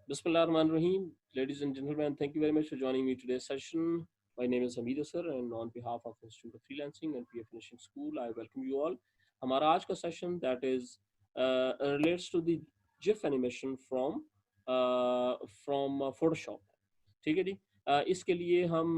Bismillahirrahmanirrahim. Ladies and gentlemen, thank you very much for joining me today's session. My name is Hamid Asar and on behalf of Institute of Freelancing and PF Finishing School, I welcome you all. हमारा आज का session that is relates to the GIF animation from Photoshop. ठीक है जी. इसके लिए हम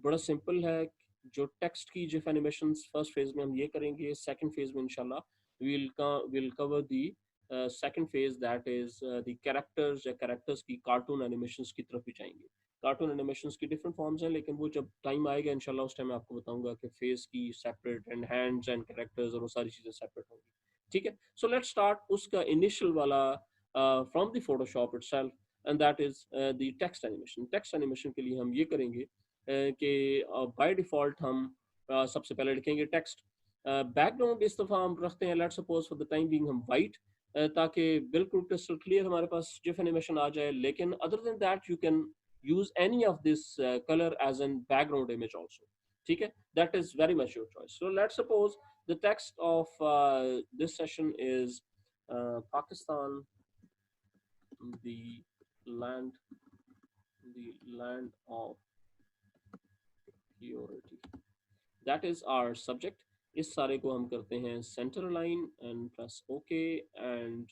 बड़ा simple है. जो टेक्स्ट की GIF animations फर्स्ट फेज में हम ये करेंगे. सेकंड फेज में इंशाल्लाह we'll cover the second phase that is the characters या कैरेक्टर्स की कार्टून एनिमेशंस की तरफ भी जाएंगे. कार्टून एनिमेशंस की डिफरेंट फॉर्म्स हैं, लेकिन वो जब टाइम आएगा इंशाल्लाह उस टाइम मैं आपको बताऊंगा कि फेस की separate and hands and characters और वो सारी चीज़ें सेपरेट होंगी. ठीक है. सो लेट्स स्टार्ट उसका इनिशियल वाला from the Photoshop itself and that is the text animation. Text animation के लिए हम ये करेंगे कि बाय डिफॉल्ट हम सबसे पहले लिखेंगे टेक्स्ट. बैकग्राउंड इस दफ़ा हम रखते हैं let's suppose for the time being हम वाइट, ताकि बिल्कुल क्रिस्टल क्लियर हमारे पास जिफ एनिमेशन आ जाए. लेकिन other than that you can use any of this color as an background image also. ठीक है. That is very much your choice. So let's suppose the text of this session is Pakistan, the land the land of purity. That is our subject. इस सारे को हम करते हैं centre line and press okay and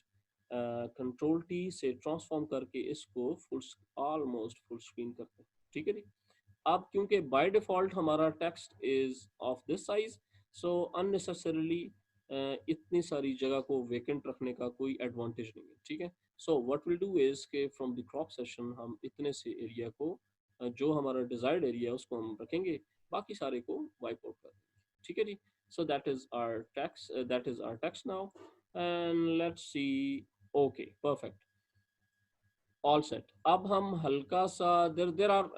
control T से transform करके इसको full almost full screen करते हैं. ठीक है जी. अब क्योंकि बाय डिफॉल्ट हमारा text is of this size, so unnecessarily इतनी सारी जगह को वेकेंट रखने का कोई एडवांटेज नहीं है. ठीक है. So what will do is के फ्रॉम द क्रॉप सेशन हम इतने से एरिया को जो हमारा डिजायर्ड एरिया है उसको हम रखेंगे, बाकी सारे को वाइप आउट कर देंगे. ठीक है जी. So that is our text. That is our text now, and let's see. Okay, perfect. All set. अब हम हल्का सा there are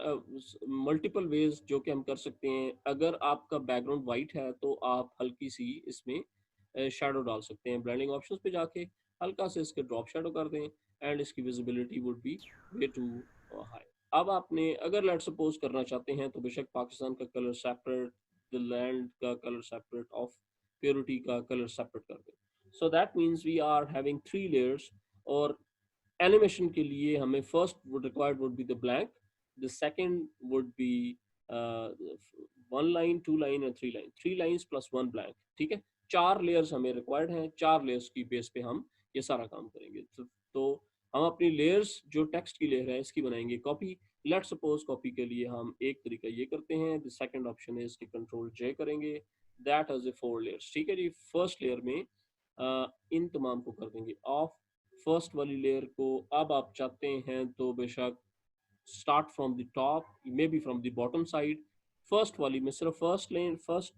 multiple ways जो कि हम कर सकते हैं. अगर आपका बैकग्राउंड वाइट है तो आप हल्की सी इसमें शेडो डाल सकते हैं. ब्लेंडिंग ऑप्शंस पे जाके हल्का से इसके ड्रॉप शेडो कर दें एंड इसकी visibility would be way too high. अब आपने अगर लेट्स सपोज करना चाहते हैं तो बेशक पाकिस्तान का कलर सेपरेट, द लैंड का कलर सेपरेट, ऑफ प्योरिटी का कलर सेपरेट कर दें. So that means we are having 3 layers. और एनिमेशन के लिए हमें first would required would be the blank, the second would be 1 line, 2 line and 3 line. 3 lines plus 1 blank. ठीक है. 4 layers हमें रिक्वायर्ड हैं. 4 लेयर्स की बेस पे हम ये सारा काम करेंगे. तो हम अपनी लेयर्स जो टेक्स्ट की लेयर है इसकी बनाएंगे कॉपी. लेट सपोज कॉपी के लिए हम एक तरीका ये करते हैं. द सेकंड ऑप्शन है इसकी कंट्रोल जे करेंगे. That has a 4 layers. ठीक है जी. फर्स्ट लेयर में इन तमाम को कर देंगे ऑफ. फर्स्ट वाली लेयर को अब आप चाहते हैं तो बेशक start from the top, may be from the bottom side. First वाली में सिर्फ फर्स्ट लाइन, फर्स्ट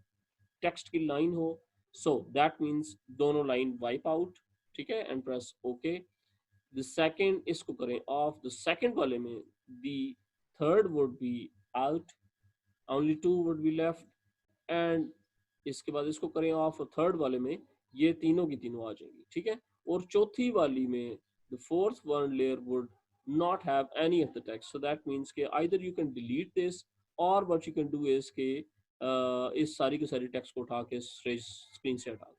टेक्स्ट की लाइन हो. सो दैट मीन्स दोनों लाइन वाइप आउट. ठीक है. And press okay. The second इसको करें ऑफ. द सेकंड वाले में the third would be out, only 2 would be left. And इसके बाद इसको करें ऑफ. और थर्ड वाले में ये तीनों की तीनों आ जाएंगी. ठीक है. और चौथी वाली में the fourth one layer would not have any of the text. So that means कि either you can delete this or what you can do is कि इस सारी की सारी टेक्स्ट को उठा के स्क्रीन से हटा दो.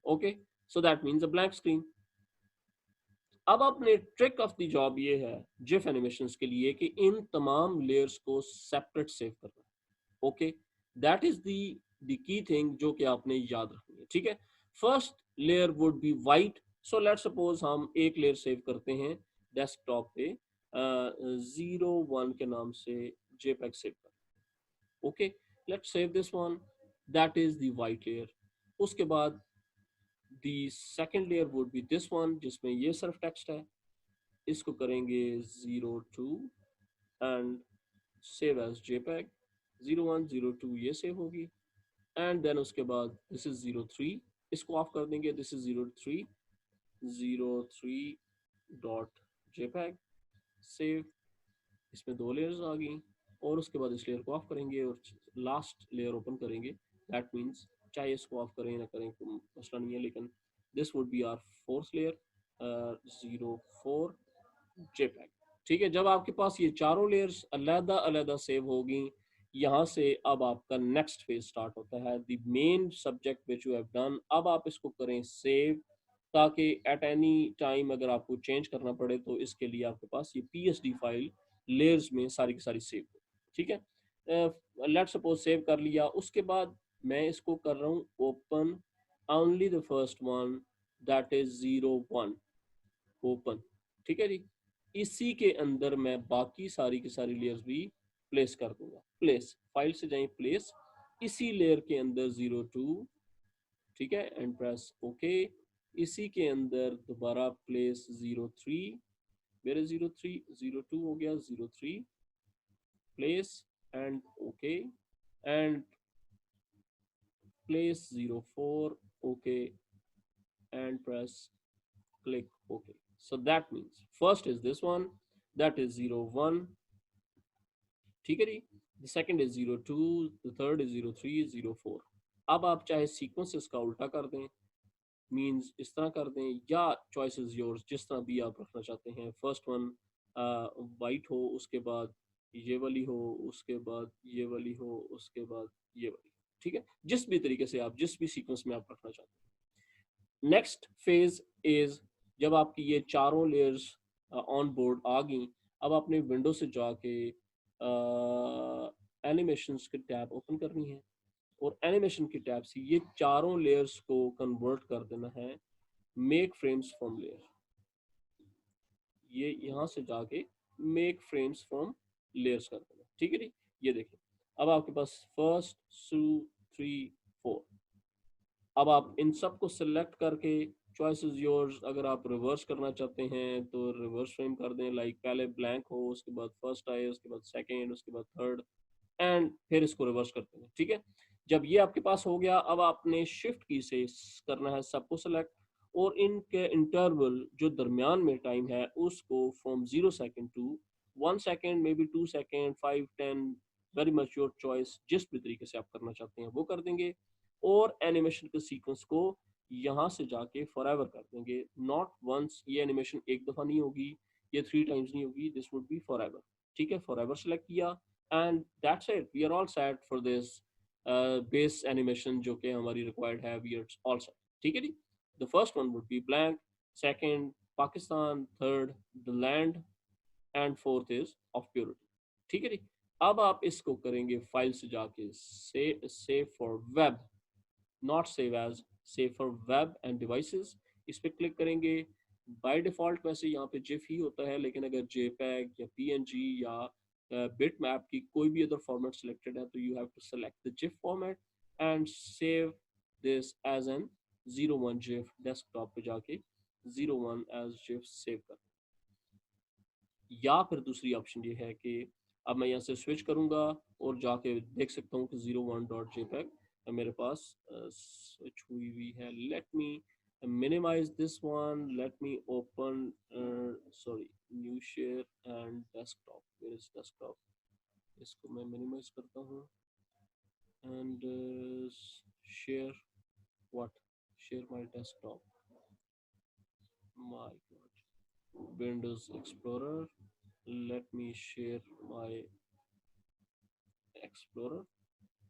Okay. So that means a blank screen. अब अपने ट्रिक ऑफ द जॉब ये है जिफ एनिमेशंस के लिए कि इन तमाम लेयर्स को सेपरेट सेव करना. Okay. That is the key thing जो कि आपने याद रखनी है. ठीक है. First layer would be white. So let's suppose हम एक लेयर सेव करते हैं डेस्कटॉप पे 01 के नाम से जेपैग सेव कर. Okay. Let's save this one. That is the white layer. उसके बाद the second layer would be this one जिसमें ये सिर्फ टेक्स्ट है. इसको करेंगे 02 एंड सेव एज जेपैग. 0102 ये सेव होगी. एंड देन उसके बाद दिस इज 03. इसको ऑफ कर देंगे. This is 03 dot JPEG save. इसमें 2 लेयर्स आ गई. और उसके बाद इस लेयर को ऑफ करेंगे और लास्ट लेयर ओपन करेंगे. दैट मीन्स चाहे इसको ऑफ करें ना करें तो मसला नहीं है, लेकिन this would be our fourth layer 04 JPEG. ठीक है. जब आपके पास ये चारों लेयर्स अलग अलग सेव होगी, यहाँ से अब आपका नेक्स्ट फेज स्टार्ट होता है. The main subject which you have done. अब आप इसको करें सेव ताकि एट एनी टाइम अगर आपको चेंज करना पड़े तो इसके लिए आपके पास ये PSD फाइल लेयर्स में सारी की सारी सेव हो। ठीक है, लेट सपोज सेव कर लिया, उसके बाद मैं इसको कर रहा हूँ open only the first one, that is 01, open. ठीक है जी, इसी के अंदर मैं बाकी सारी की सारी लेयर्स भी प्लेस कर दूंगा। प्लेस फाइल से जाएं, प्लेस, इसी लेयर के अंदर 02, ठीक है, एंड प्रेस ओके। इसी के अंदर दोबारा प्लेस 03, मेरे 03, 02 हो गया, 03 place and okay, and place 04 okay, and press click OK. So that means first is this one, that is 01, ठीक है जी, the second is 02, the third is 03, 04। अब आप चाहे सीक्वेंसेस का उल्टा कर दें, मींस इस तरह कर दें, या चॉइस इज योर्स, जिस तरह भी आप रखना चाहते हैं। फर्स्ट वन वाइट हो, उसके बाद ये वाली हो, उसके बाद ये वाली हो, उसके बाद ये वाली, ठीक है, जिस भी तरीके से आप जिस भी सीक्वेंस में आप रखना चाहते हैं। नेक्स्ट फेज इज जब आपकी ये चारों लेयर्स ऑन बोर्ड आ गई, अब आपने विंडो से जाके एनिमेशंस की टैब ओपन करनी है, और एनिमेशन की टैब से ये चारों लेयर्स को कन्वर्ट कर देना है मेक फ्रेम्स फ्रॉम लेयर। ये यहाँ से जाके मेक फ्रेम्स फ्रॉम लेयर्स कर देना, ठीक है जी। ये देखिए, अब आपके पास फर्स्ट, 2, 3, 4, अब आप इन सब को सिलेक्ट करके, चॉइस इज योर्स, अगर आप रिवर्स करना चाहते हैं तो रिवर्स फ्रेम कर दें, लाइक पहले ब्लैंक हो, उसके बाद फर्स्ट आए, उसके बाद सेकेंड, उसके बाद थर्ड, एंड फिर इसको रिवर्स करते हैं, ठीक है। जब ये आपके पास हो गया, अब आपने शिफ्ट की से करना है सबको सेलेक्ट, और इनके इंटरवल जो दरमियान में टाइम है उसको from 0 second to 1 second, maybe 2 second, 5, 10, very much your choice, जिस भी तरीके से आप करना चाहते हैं वो कर देंगे। और एनिमेशन के सीक्वेंस को यहाँ से जाके फॉरएवर कर देंगे, नॉट वंस, ये एनिमेशन एक दफा नहीं होगी, ये 3 टाइम्स नहीं होगी, दिस वुड बी फॉरएवर, ठीक है। फॉरएवर सेलेक्ट किया, and that's it, we are all set for this base animation जो कि हमारी रिक्वायर्ड है, वी आर ऑल सेट, ठीक है जी। The first one would be blank, second Pakistan, third the land, and fourth is of purity, ठीक है जी। अब आप इसको करेंगे फाइल से जाके save for web, not save as, save for web and devices, इस पे क्लिक करेंगे। बाय डिफॉल्ट वैसे यहाँ पे जिफ ही होता है, लेकिन अगर जेपैग या पीएनजी या बिट मैप की कोई भी अदर फॉर्मेट सिलेक्टेड है तो you have to select the GIF format and save this as an 01 GIF, desktop पे जाके 01 एज जिफ सेव कर। या फिर दूसरी ऑप्शन ये है कि अब मैं यहाँ से स्विच करूँगा और जाके देख सकता हूँ कि 01.jpg मेरे पास स्विच हुई हुई है। Let me minimize this one, let me open sorry, new share and desktop, where is desktop, इसको मैं minimize करता हूँ, and share what, share my desktop, my god, Windows Explorer, let me share my Explorer,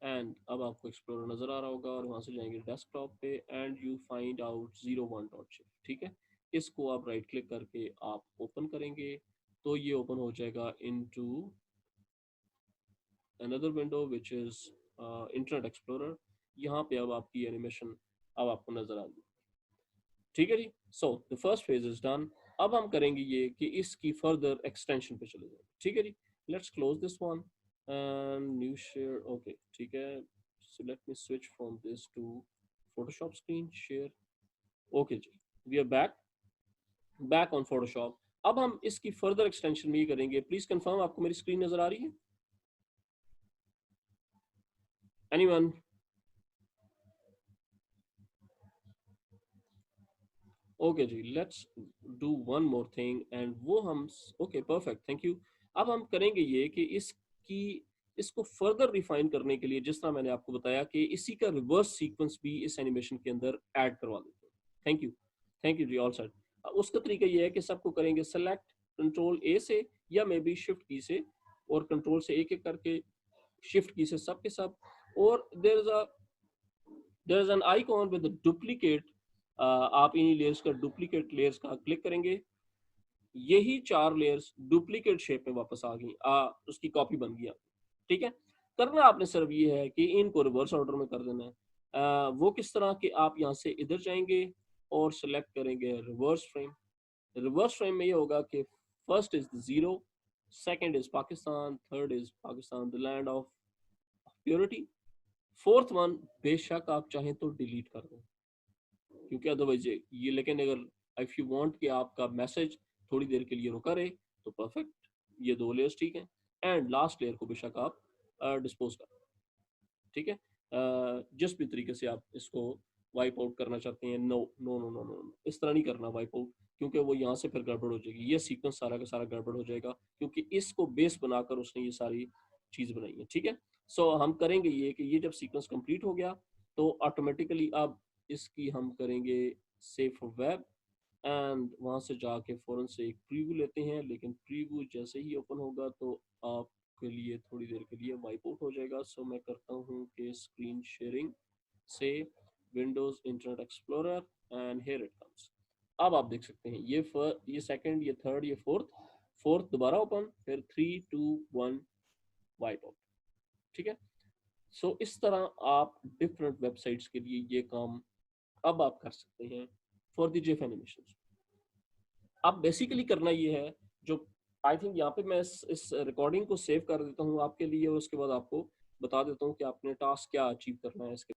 and अब आपको explorer नजर आ रहा होगा, और वहां से जाएंगे डेस्कटॉप पे and you find out 01.shift, ठीक है। इसको आप राइट क्लिक करके आप ओपन करेंगे तो ये ओपन हो जाएगा into another window which is internet explorer. यहाँ पे अब आपकी एनिमेशन अब आपको नजर आ गई, ठीक है जी। So the first phase is done. अब हम करेंगे ये कि इसकी फर्दर एक्सटेंशन पे चले जाएंगे, ठीक है जी। Let's close this one and new share, okay, ठीक है। So let me switch from this to Photoshop screen share. Okay ji, we are back on Photoshop। अब हम इसकी फर्दर एक्सटेंशन में ये करेंगे। प्लीज कंफर्म आपको मेरी स्क्रीन नजर आ रही है? Anyone? Okay ji, let's do one more thing and वो हम, ओके परफेक्ट, थैंक यू। अब हम करेंगे ये कि इसको फर्दर रिफाइन करने के लिए, जिस तरह मैंने आपको बताया कि इसी का रिवर्स सीक्वेंस भी इस एनिमेशन के अंदर ऐड करवा देते हैं। Thank you ji, all set. उसका तरीका ये है कि सबको करेंगे सेलेक्ट कंट्रोल ए से, या मे बी शिफ्ट की से, और कंट्रोल से एक एक करके शिफ्ट की से सब के सब, और there is an icon with duplicate आप इन्हीं लेयर्स का डुप्लीकेट लेयर्स का क्लिक करेंगे, यही 4 लेयर्स डुप्लीकेट शेप में वापस आ गई, उसकी कॉपी बन गई आपकी, ठीक है। करना आपने सिर्फ ये है कि इनको रिवर्स ऑर्डर में कर देना है। वो किस तरह कि आप यहाँ से इधर जाएंगे और सेलेक्ट करेंगे रिवर्स फ्रेम। रिवर्स फ्रेम में ये होगा कि first is zero, second is Pakistan, third is Pakistan the land of purity, fourth one बेशक आप चाहें तो डिलीट कर दें, क्योंकि अदरवाइज ये लेकिन अगर इफ यू वांट कि आपका मैसेज थोड़ी देर के लिए रुका रहे तो परफेक्ट, ये 2 लेयर्स ठीक है। एंड लास्ट लेयर को बेशक आप डिस्पोज कर, ठीक है। जिस भी तरीके से आप इसको वाइप आउट करना चाहते हैं, no no no no no, इस तरह नहीं करना वाइप आउट, क्योंकि वो यहाँ से फिर गड़बड़ हो जाएगी, ये सीक्वेंस सारा का सारा गड़बड़ हो जाएगा, क्योंकि इसको बेस बनाकर उसने ये सारी चीज बनाई है, ठीक है। सो हम करेंगे ये कि ये जब सीक्वेंस कंप्लीट हो गया तो ऑटोमेटिकली अब इसकी हम करेंगे सेव फॉर वेब, एंड वहां से जाके फौरन से एक प्रीव्यू लेते हैं, लेकिन प्रीव्यू जैसे ही ओपन होगा तो आपके लिए थोड़ी देर के लिए वाइप आउट हो जाएगा। सो मैं करता हूँ कि स्क्रीन शेयरिंग से Windows internet explorer, and here it comes. अब आप देख सकते हैं ये सेकंड, ये थर्ड, ये फोर्थ दोबारा ओपन, फिर 3 2 1 वाइप आउट, ठीक है। सो इस तरह आप डिफरेंट वेबसाइट्स के लिए ये काम अब आप कर सकते हैं फॉर द जिफ एनिमेशन। अब बेसिकली करना ये है, जो आई थिंक यहाँ पे मैं इस रिकॉर्डिंग को सेव कर देता हूँ आपके लिए, और उसके बाद आपको बता देता हूँ कि आपने टास्क क्या अचीव करना है इसके